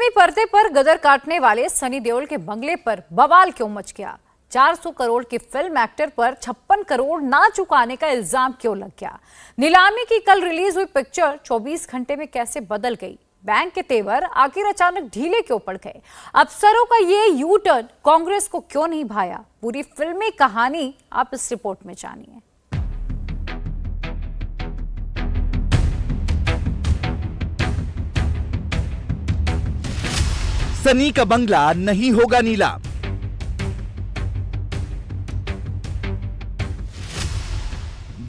फिल्मी पर्दे पर गदर काटने वाले सनी देओल के बंगले पर बवाल क्यों मच गया? 400 करोड़ की फिल्म एक्टर पर 56 करोड़ ना चुकाने का इल्जाम क्यों लग गया? नीलामी की कल रिलीज हुई पिक्चर 24 घंटे में कैसे बदल गई? बैंक के तेवर आखिर अचानक ढीले क्यों पड़ गए? अफसरों का ये यू टर्न कांग्रेस को क्यों नहीं भाया? पूरी फिल्मी कहानी आप इस रिपोर्ट में जानिए। सनी का बंगला नहीं होगा नीलाम।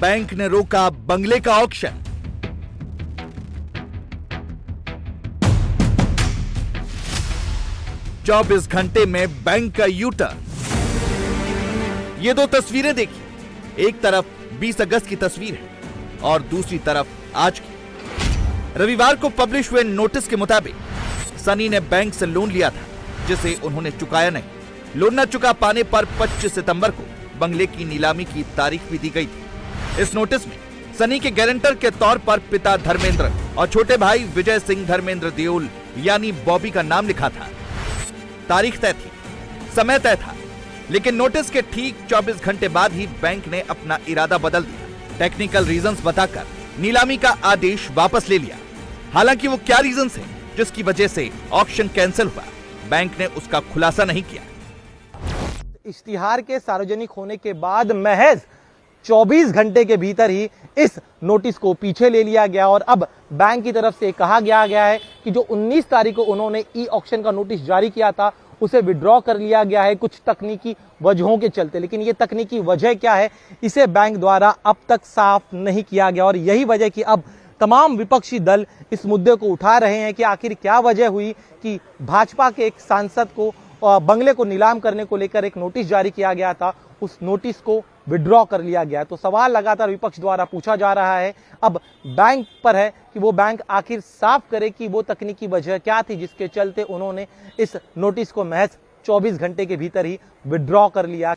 बैंक ने रोका बंगले का ऑक्शन। चौबीस घंटे में बैंक का यू टर्न। ये दो तस्वीरें देखिए, एक तरफ 20 अगस्त की तस्वीर है और दूसरी तरफ आज की। रविवार को पब्लिश हुए नोटिस के मुताबिक सनी ने बैंक से लोन लिया था जिसे उन्होंने चुकाया नहीं। लोन न चुका पाने पर 25 सितंबर को बंगले की नीलामी की तारीख भी दी गई थी। इस नोटिस में सनी के गारंटर के तौर पर पिता धर्मेंद्र और छोटे भाई विजय सिंह धर्मेंद्र देओल यानी बॉबी का नाम लिखा था। तारीख तय थी, समय तय था, लेकिन नोटिस के ठीक 24 घंटे बाद ही बैंक ने अपना इरादा बदल दिया। टेक्निकल रीजंस बताकर नीलामी का आदेश वापस ले लिया। हालांकि वो क्या रीजंस हैं जिसकी वजह से ऑक्शन कैंसिल हुआ, बैंक ने उसका खुलासा नहीं किया। इश्तिहार के सार्वजनिक होने के बाद महज 24 घंटे के भीतर ही इस नोटिस को पीछे ले लिया गया और अब बैंक की तरफ से कहा गया है कि जो 19 तारीख को उन्होंने ई ऑक्शन का नोटिस जारी किया था उसे विड्रॉ कर लिया गया है कुछ तकनीकी वजहों के चलते। लेकिन ये तकनीकी वजह क्या है, इसे बैंक द्वारा अब तक साफ नहीं किया गया और यही वजह कि अब तमाम विपक्षी दल इस मुद्दे को उठा रहे हैं कि आखिर क्या वजह हुई कि भाजपा के एक सांसद को बंगले को नीलाम करने को लेकर एक नोटिस जारी किया गया था, उस नोटिस को विड्रॉ कर लिया गया। तो सवाल लगातार विपक्ष द्वारा पूछा जा रहा है, अब बैंक पर है कि वो बैंक आखिर साफ करे कि वो तकनीकी वजह क्या थी जिसके चलते उन्होंने इस नोटिस को महज 24 घंटे के भीतर ही विड्रॉ कर लिया।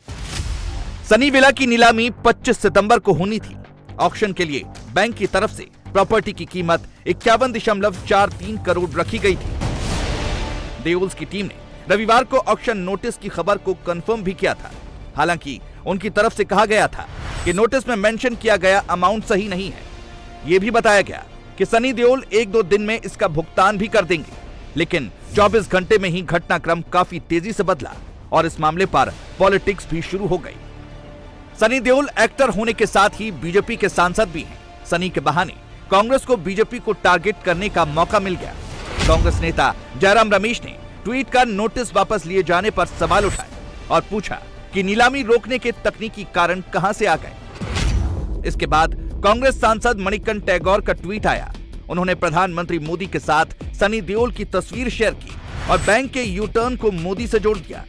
सनी विला की नीलामी 25 सितंबर को होनी थी। ऑक्शन के लिए बैंक की तरफ से प्रॉपर्टी की कीमत 51.43 करोड़ रखी गई थी। देओल्स की टीम ने रविवार को ऑक्शन नोटिस की खबर को कंफर्म भी किया था। हालांकि उनकी तरफ से कहा गया था कि नोटिस में मेंशन किया गया अमाउंट सही नहीं है। यह भी बताया गया कि सनी देओल 1-2 दिन में इसका भुगतान भी कर देंगे। लेकिन 24 घंटे में ही घटनाक्रम काफी तेजी से बदला और इस मामले पर पॉलिटिक्स भी शुरू हो गई। सनी देओल एक्टर होने के साथ ही बीजेपी के सांसद भी हैं। सनी के बहाने कांग्रेस को बीजेपी को टारगेट करने का मौका मिल गया। कांग्रेस नेता जयराम रमेश ने ट्वीट कर नोटिस वापस लिए जाने पर सवाल उठाए और पूछा कि नीलामी रोकने के तकनीकी कारण कहां से आ गए। इसके बाद कांग्रेस सांसद मणिकंठ टैगोर का ट्वीट आया। उन्होंने प्रधानमंत्री मोदी के साथ सनी देओल की तस्वीर शेयर की और बैंक के यू टर्न को मोदी से जोड़ दिया।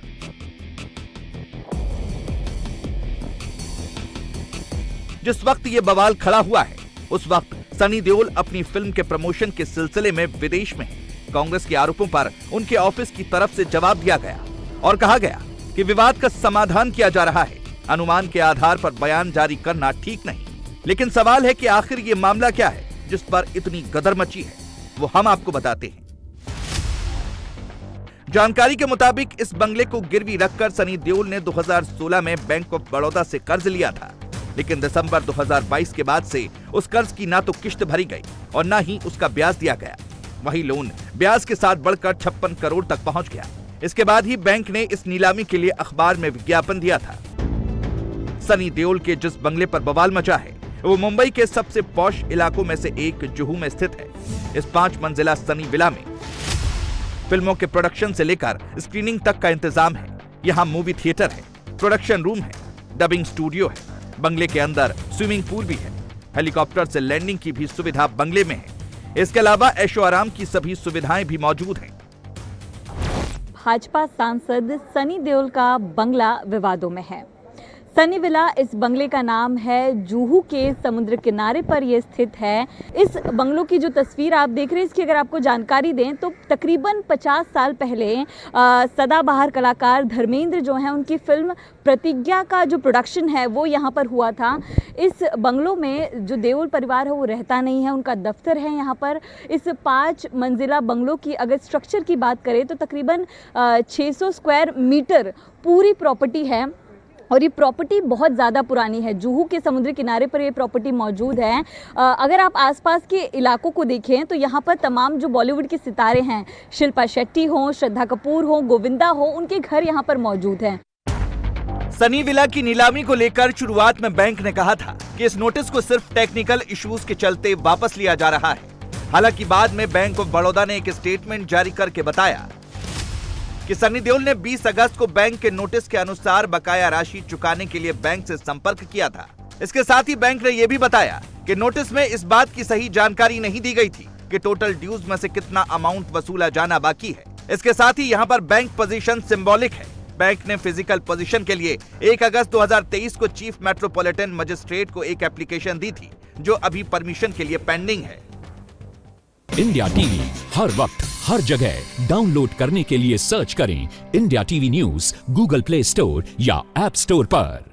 जिस वक्त ये बवाल खड़ा हुआ है उस वक्त सनी देओल अपनी फिल्म के प्रमोशन के सिलसिले में विदेश में हैं। कांग्रेस के आरोपों पर उनके ऑफिस की तरफ से जवाब दिया गया और कहा गया कि विवाद का समाधान किया जा रहा है। अनुमान के आधार पर बयान जारी करना ठीक नहीं। लेकिन सवाल है कि आखिर ये मामला क्या है जिस पर इतनी गदर मची है, वो हम आपको बताते हैं। जानकारी के मुताबिक इस बंगले को गिरवी रखकर सनी देओल ने 2016 में बैंक ऑफ बड़ौदा से कर्ज लिया था। लेकिन दिसंबर 2022 के बाद से उस कर्ज की ना तो किश्त भरी गई और ना ही उसका ब्याज दिया गया। वही लोन ब्याज के साथ बढ़कर 56 करोड़ तक पहुंच गया। इसके बाद ही बैंक ने इस नीलामी के लिए अखबार में विज्ञापन दिया था। सनी देओल के जिस बंगले पर बवाल मचा है वो मुंबई के सबसे पॉश इलाकों में से एक जुहू में स्थित है। इस 5 मंजिला सनी विला में फिल्मों के प्रोडक्शन से लेकर स्क्रीनिंग तक का इंतजाम है। यहाँ मूवी थिएटर है, प्रोडक्शन रूम है, डबिंग स्टूडियो है। बंगले के अंदर स्विमिंग पूल भी है। हेलीकॉप्टर से लैंडिंग की भी सुविधा बंगले में है। इसके अलावा ऐशो आराम की सभी सुविधाएं भी मौजूद हैं। भाजपा सांसद सनी देओल का बंगला विवादों में है। सनी विला इस बंगले का नाम है। जुहू के समुद्र किनारे पर यह स्थित है। इस बंगलों की जो तस्वीर आप देख रहे हैं, इसकी अगर आपको जानकारी दें तो तकरीबन 50 साल पहले सदाबहार कलाकार धर्मेंद्र जो हैं, उनकी फिल्म प्रतिज्ञा का जो प्रोडक्शन है वो यहाँ पर हुआ था। इस बंगलों में जो देओल परिवार है वो रहता नहीं है, उनका दफ्तर है यहाँ पर। इस 5 मंजिला बंगलों की अगर स्ट्रक्चर की बात करें तो तकरीबन 600 स्क्वायर मीटर पूरी प्रॉपर्टी है और ये प्रॉपर्टी बहुत ज़्यादा पुरानी है। जुहू के समुद्री किनारे पर ये प्रॉपर्टी मौजूद है। अगर आप आसपास के इलाकों को देखें तो यहाँ पर तमाम जो बॉलीवुड के सितारे हैं, शिल्पा शेट्टी हो, श्रद्धा कपूर हो, गोविंदा हो, उनके घर यहाँ पर मौजूद हैं। सनी विला की नीलामी को लेकर शुरुआत में बैंक ने कहा था कि इस नोटिस को सिर्फ टेक्निकल इश्यूज के चलते वापस लिया जा रहा है। हालांकि बाद में बैंक ऑफ बड़ौदा ने एक स्टेटमेंट जारी करके बताया कि सनी देओल ने 20 अगस्त को बैंक के नोटिस के अनुसार बकाया राशि चुकाने के लिए बैंक से संपर्क किया था। इसके साथ ही बैंक ने यह भी बताया कि नोटिस में इस बात की सही जानकारी नहीं दी गई थी कि टोटल ड्यूज में से कितना अमाउंट वसूला जाना बाकी है। इसके साथ ही यहाँ पर बैंक पोजीशन सिंबॉलिक है। बैंक ने फिजिकल पोजीशन के लिए 1 अगस्त 2023 को चीफ मेट्रोपॉलिटन मजिस्ट्रेट को एक एप्लीकेशन दी थी, जो अभी परमिशन के लिए पेंडिंग है। इंडिया टीवी हर वक्त हर जगह डाउनलोड करने के लिए सर्च करें India TV news Google play store या ऐप स्टोर पर।